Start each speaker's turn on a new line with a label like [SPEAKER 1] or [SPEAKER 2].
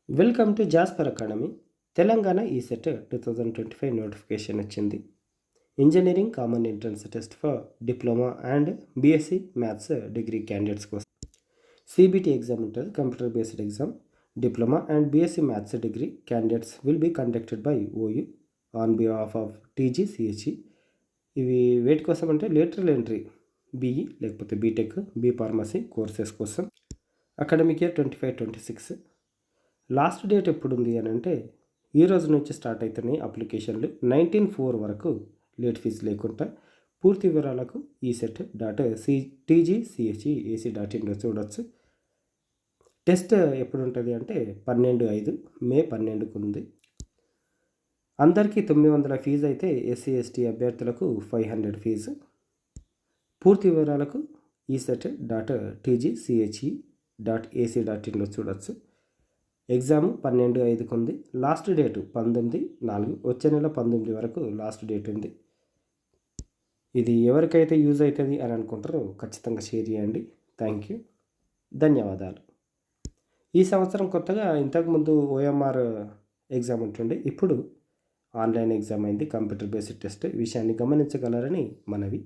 [SPEAKER 1] Welcome to Jasper academy. Telangana ECET 2025 notification వచ్చింది. Engineering common entrance test for diploma and BSc maths degree candidates కోసం CBT exam ఉంటుంది. Computer based exam. Diploma and BSc maths degree candidates will be conducted by OU on behalf of TGCHE. ఇవి వేటి కోసం అంటే lateral entry BE లేకపోతే BTech, B pharmacy courses కోసం. Academic year 25-26. Last date ఎప్పుడు ఉంది అని అంటే ఈ రోజు నుంచి స్టార్ట్ అవుతున్నాయి అప్లికేషన్లు. 19/4 వరకు లేట్ ఫీజు లేకుండా. పూర్తి వివరాలకు ESET.TGCHE.AC.in చూడవచ్చు. టెస్ట్ ఎప్పుడు ఉంటుంది అంటే 12/5 మే 12కు ఉంది. అందరికీ 900 ఫీజు అయితే ఎస్సీ ఎస్టీ అభ్యర్థులకు 500 ఫీజు. పూర్తి వివరాలకు ESET.TGCHE.AC.in చూడవచ్చు. ఎగ్జామ్ 12/5కు ఉంది. లాస్ట్ డేటు 19/4, వచ్చే నెల 19 వరకు లాస్ట్ డేట్ ఉంది. ఇది ఎవరికైతే యూజ్ అవుతుంది అని అనుకుంటారో ఖచ్చితంగా షేర్ చేయండి. థ్యాంక్ యూ, ధన్యవాదాలు. ఈ సంవత్సరం కొత్తగా ఇంతకుముందు ఓఎంఆర్ ఎగ్జామ్ ఉంటుండే, ఇప్పుడు ఆన్లైన్ ఎగ్జామ్ అయింది, కంప్యూటర్ బేస్డ్ టెస్ట్. ఈ విషయాన్ని గమనించగలరని మనవి.